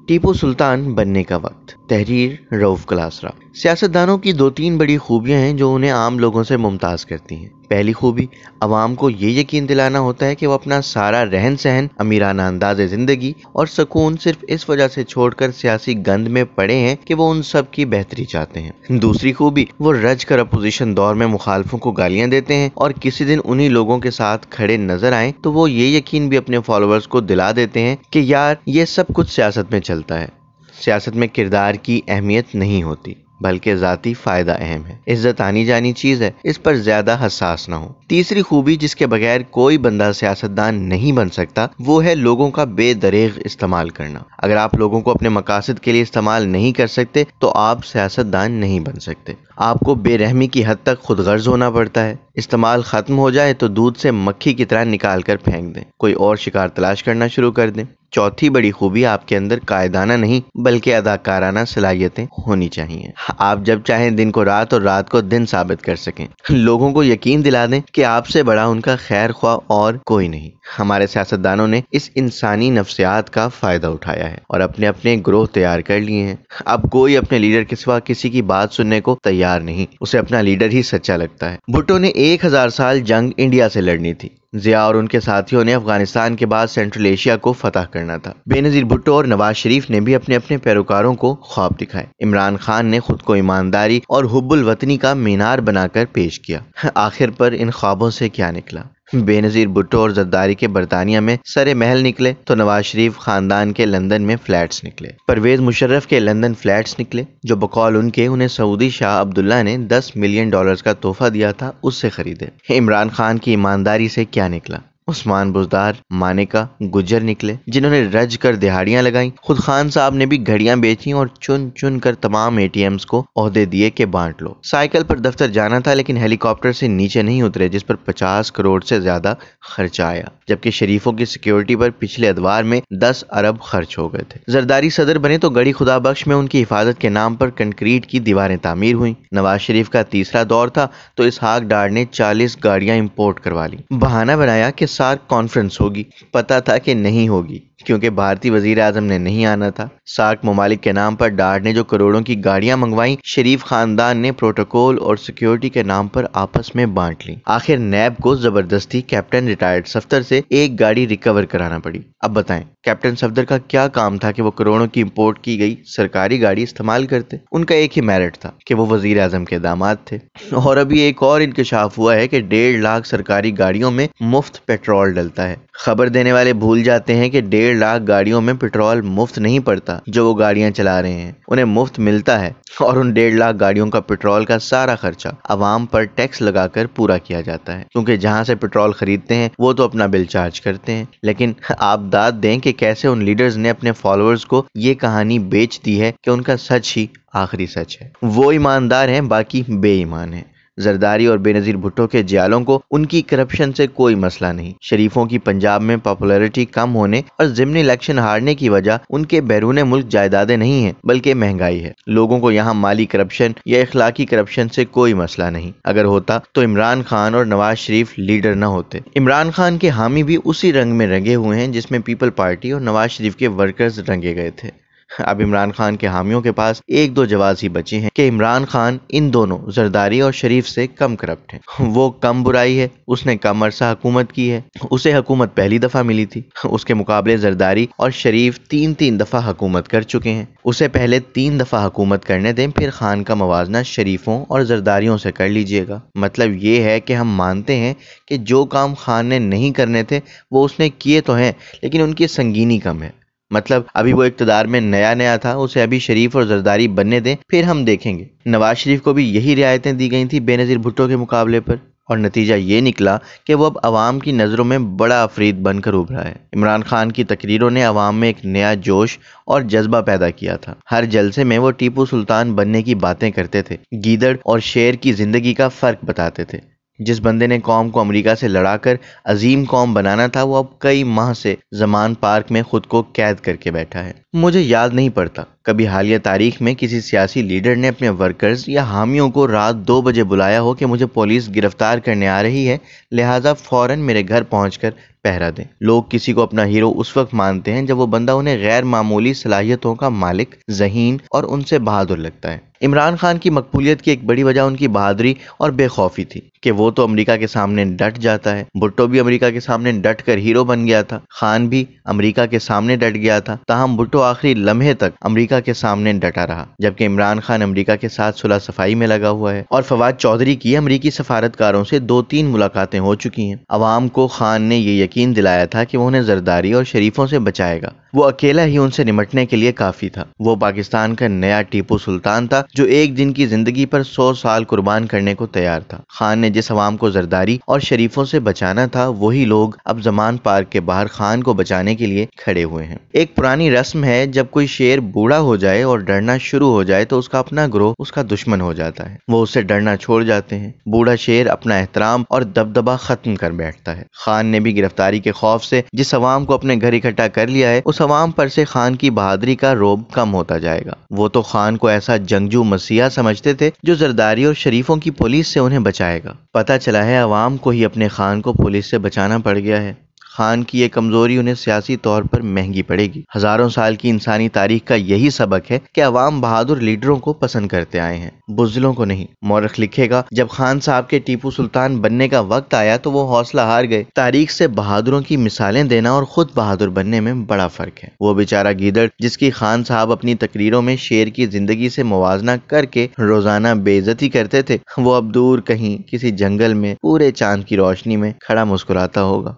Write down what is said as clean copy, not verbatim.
ٹیپو سلطان بننے کا وقت، تحریر رؤف کلاسرا۔ سیاستدانوں کی دو تین بڑی خوبیاں ہیں جو انہیں عام لوگوں سے ممتاز کرتی ہیں۔ پہلی خوبی، عوام کو یہ یقین دلانا ہوتا ہے کہ وہ اپنا سارا رہن سہن، امیرانہ انداز زندگی اور سکون صرف اس وجہ سے چھوڑ کر سیاسی گند میں پڑے ہیں کہ وہ ان سب کی بہتری چاہتے ہیں۔ دوسری خوبی، وہ رج کر اپوزیشن دور میں مخالفوں کو گالیاں دیتے ہیں اور کسی دن انہی لوگوں کے ساتھ کھڑے نظر آئیں تو وہ یہ یقین بھی اپنے فالوورز کو دلا دیتے ہیں کہ یار یہ سب کچھ سیاست میں چلتا ہے۔ سیاست میں کردار کی اہمیت نہیں ہوتی بلکہ ذاتی فائدہ اہم ہے۔ عزت آنی جانی چیز ہے، اس پر زیادہ حساس نہ ہو۔ تیسری خوبی جس کے بغیر کوئی بندہ سیاستدان نہیں بن سکتا، وہ ہے لوگوں کا بے دریغ استعمال کرنا۔ اگر آپ لوگوں کو اپنے مقاصد کے لیے استعمال نہیں کر سکتے تو آپ سیاستدان نہیں بن سکتے۔ آپ کو بے رحمی کی حد تک خود غرض ہونا پڑتا ہے۔ استعمال ختم ہو جائے تو دودھ سے مکھی کی طرح نکال کر پھینک دیں، کوئی اور شکار تلاش کرنا شروع کر دیں۔ چوتھی بڑی خوبی، آپ کے اندر قائدانہ نہیں بلکہ اداکارانہ صلاحیتیں ہونی چاہیے۔ آپ جب چاہیں دن کو رات اور رات کو دن ثابت کر سکیں، لوگوں کو یقین دلا دیں کہ آپ سے بڑا ان کا خیر خواہ اور کوئی نہیں۔ ہمارے سیاستدانوں نے اس انسانی نفسیات کا فائدہ اٹھایا ہے اور اپنے اپنے گروہ تیار کر لیے ہیں۔ اب کوئی اپنے لیڈر کے سوا کسی کی بات سننے کو تیار نہیں، اسے اپنا لیڈر ہی سچا لگتا ہے۔ بھٹو نے 1000 سال جنگ انڈیا سے لڑنی تھی، ضیاء اور ان کے ساتھیوں نے افغانستان کے بعد سینٹرل ایشیا کو فتح کرنا تھا۔ بے نظیر بھٹو اور نواز شریف نے بھی اپنے اپنے پیروکاروں کو خواب دکھائے۔ عمران خان نے خود کو ایمانداری اور حب الوطنی کا مینار بنا کر پیش کیا۔ آخر پر ان خوابوں سے کیا نکلا؟ بے نظیر بھٹو اور زرداری کے برطانیہ میں سرے محل نکلے تو نواز شریف خاندان کے لندن میں فلیٹس نکلے۔ پرویز مشرف کے لندن فلیٹس نکلے جو بقول ان کے انہیں سعودی شاہ عبداللہ نے $10 ملین کا تحفہ دیا تھا، اس سے خریدے۔ عمران خان کی ایمانداری سے کیا نکلا؟ عثمان بزدار، مانیکا، گجر نکلے جنہوں نے رج کر دہاڑیاں لگائیں۔ خود خان صاحب نے بھی گھڑیاں بیچیں اور چن چن کر تمام ATMs کو عہدے دیے کہ بانٹ لو۔ سائیکل پر دفتر جانا تھا لیکن ہیلی کاپٹر سے نیچے نہیں اترے جس پر 50 کروڑ سے زیادہ خرچہ آیا، جبکہ شریفوں کی سیکیورٹی پر پچھلے ادوار میں 10 ارب خرچ ہو گئے تھے۔ زرداری صدر بنے تو گڑھی خدا بخش میں ان کی حفاظت کے نام پر کنکریٹ کی دیواریں تعمیر ہوئیں۔ نواز شریف کا تیسرا دور تھا تو اسحاق ڈار نے 40 گاڑیاں امپورٹ کروا لی۔ بہانہ بنایا کہ سارک کانفرنس ہوگی، پتہ تھا کہ نہیں ہوگی کیونکہ بھارتی وزیر اعظم نے نہیں آنا تھا۔ سارک ممالک کے نام پر ڈار نے جو کروڑوں کی گاڑیاں منگوائیں، شریف خاندان نے پروٹوکول اور سیکیورٹی کے نام پر آپس میں بانٹ لی۔ آخر نیب کو زبردستی کیپٹن ریٹائرڈ صفدر سے ایک گاڑی ریکور کرانا پڑی۔ اب بتائیں کیپٹن صفدر کا کیا کام تھا کہ وہ کروڑوں کی امپورٹ کی گئی سرکاری گاڑی استعمال کرتے؟ ان کا ایک ہی میرٹ تھا کہ وہ وزیر اعظم کے داماد تھے۔ اور ابھی ایک اور انکشاف ہوا ہے کہ 1.5 لاکھ سرکاری گاڑیوں میں مفت پیٹرول ڈلتا ہے۔ خبر دینے والے بھول جاتے ہیں کہ 1.5 لاکھ گاڑیوں میں پیٹرول مفت نہیں پڑتا، جو وہ گاڑیاں چلا رہے ہیں انہیں مفت ملتا ہے، اور ان 1.5 لاکھ گاڑیوں کا پیٹرول کا سارا خرچہ عوام پر ٹیکس لگا کر پورا کیا جاتا ہے، کیونکہ جہاں سے پیٹرول خریدتے ہیں وہ تو اپنا بل چارج کرتے ہیں۔ لیکن آپ داد دیں کہ کیسے ان لیڈرز نے اپنے فالوورز کو یہ کہانی بیچ دی ہے کہ ان کا سچ ہی آخری سچ ہے، وہ ایماندار ہیں باقی بے ایمان ہیں۔ زرداری اور بے نظیر بھٹو کے جیالوں کو ان کی کرپشن سے کوئی مسئلہ نہیں۔ شریفوں کی پنجاب میں پاپولیرٹی کم ہونے اور ضمنی الیکشن ہارنے کی وجہ ان کے بیرون ملک جائیدادیں نہیں ہیں بلکہ مہنگائی ہے۔ لوگوں کو یہاں مالی کرپشن یا اخلاقی کرپشن سے کوئی مسئلہ نہیں۔ اگر ہوتا تو عمران خان اور نواز شریف لیڈر نہ ہوتے۔ عمران خان کے حامی بھی اسی رنگ میں رنگے ہوئے ہیں جس میں پیپل پارٹی اور نواز شریف کے ورکرز رنگے گئے تھے۔ اب عمران خان کے حامیوں کے پاس ایک دو جواز ہی بچے ہیں کہ عمران خان ان دونوں زرداری اور شریف سے کم کرپٹ ہیں۔ وہ کم برائی ہے، اس نے کم عرصہ حکومت کی ہے، اسے حکومت پہلی دفعہ ملی تھی۔ اس کے مقابلے زرداری اور شریف 3 دفعہ حکومت کر چکے ہیں، اسے پہلے 3 دفعہ حکومت کرنے دیں، پھر خان کا موازنہ شریفوں اور زرداریوں سے کر لیجئے گا۔ مطلب یہ ہے کہ ہم مانتے ہیں کہ جو کام خان نے نہیں کرنے تھے وہ اس نے کیے تو ہیں لیکن ان کی سنگینی کم ہے۔ مطلب ابھی وہ اقتدار میں نیا تھا، اسے ابھی شریف اور زرداری بننے دیں، پھر ہم دیکھیں گے۔ نواز شریف کو بھی یہی رعایتیں دی گئی تھیں بے نظیر بھٹو کے مقابلے پر، اور نتیجہ یہ نکلا کہ وہ اب عوام کی نظروں میں بڑا عفریت بن کر ابھرا ہے۔ عمران خان کی تقریروں نے عوام میں ایک نیا جوش اور جذبہ پیدا کیا تھا۔ ہر جلسے میں وہ ٹیپو سلطان بننے کی باتیں کرتے تھے، گیدڑ اور شیر کی زندگی کا فرق بتاتے تھے۔ جس بندے نے قوم کو امریکہ سے لڑا کر عظیم قوم بنانا تھا وہ اب کئی ماہ سے زمان پارک میں خود کو قید کر کے بیٹھا ہے۔ مجھے یاد نہیں پڑتا کبھی حالیہ تاریخ میں کسی سیاسی لیڈر نے اپنے ورکرز یا حامیوں کو رات 2 بجے بلایا ہو کہ مجھے پولیس گرفتار کرنے آ رہی ہے، لہٰذا فوراً میرے گھر پہنچ کر پہرا دیں۔ لوگ کسی کو اپنا ہیرو اس وقت مانتے ہیں جب وہ بندہ انہیں غیر معمولی صلاحیتوں کا مالک، ذہین اور ان سے بہادر لگتا ہے۔ عمران خان کی مقبولیت کی ایک بڑی وجہ ان کی بہادری اور بے خوفی تھی کہ وہ تو امریکہ کے سامنے ڈٹ جاتا ہے۔ بھٹو بھی امریکہ کے سامنے ڈٹ کر ہیرو بن گیا تھا، خان بھی امریکہ کے سامنے ڈٹ گیا تھا، تاہم بھٹو آخری لمحے تک امریکہ کے سامنے ڈٹا رہا، جبکہ عمران خان امریکہ کے ساتھ صلح صفائی میں لگا ہوا ہے اور فواد چودھری کی امریکی سفارتکاروں سے 2-3 ملاقاتیں ہو چکی ہیں۔ عوام کو خان نے یہ یقین دلایا تھا کہ وہ انہیں زرداری اور شریفوں سے بچائے گا، وہ اکیلا ہی ان سے نمٹنے کے لیے کافی تھا۔ وہ پاکستان کا نیا ٹیپو سلطان تھا جو ایک دن کی زندگی پر 100 سال قربان کرنے کو تیار تھا۔ خان نے جس عوام کو زرداری اور شریفوں سے بچانا تھا وہی لوگ اب زمان پارک کے باہر خان کو بچانے کے لیے کھڑے ہوئے ہیں۔ ایک پرانی رسم ہے، جب کوئی شیر بوڑھا ہو جائے اور ڈرنا شروع ہو جائے تو اس کا اپنا گروہ اس کا دشمن ہو جاتا ہے، وہ اسے ڈرنا چھوڑ جاتے ہیں۔ بوڑھا شیر اپنا احترام اور دبدبہ ختم کر بیٹھتا ہے۔ خان نے بھی گرفتاری کے خوف سے جس عوام کو اپنے گھر اکٹھا کر لیا ہے، اس عوام پر سے خان کی بہادری کا رعب کم ہوتا جائے گا۔ وہ تو خان کو ایسا جنگجو مسیحا سمجھتے تھے جو زرداری اور شریفوں کی پولیس سے انہیں بچائے گا۔ پتہ چلا ہے عوام کو ہی اپنے خان کو پولیس سے بچانا پڑ گیا ہے۔ خان کی یہ کمزوری انہیں سیاسی طور پر مہنگی پڑے گی۔ ہزاروں سال کی انسانی تاریخ کا یہی سبق ہے کہ عوام بہادر لیڈروں کو پسند کرتے آئے ہیں، بزدلوں کو نہیں۔ مورخ لکھے گا، جب خان صاحب کے ٹیپو سلطان بننے کا وقت آیا تو وہ حوصلہ ہار گئے۔ تاریخ سے بہادروں کی مثالیں دینا اور خود بہادر بننے میں بڑا فرق ہے۔ وہ بیچارہ گیدڑ جس کی خان صاحب اپنی تقریروں میں شیر کی زندگی سے موازنہ کر کے روزانہ بے عزتی کرتے تھے، وہ اب دور کہیں کسی جنگل میں پورے چاند کی روشنی میں کھڑا مسکراتا ہوگا۔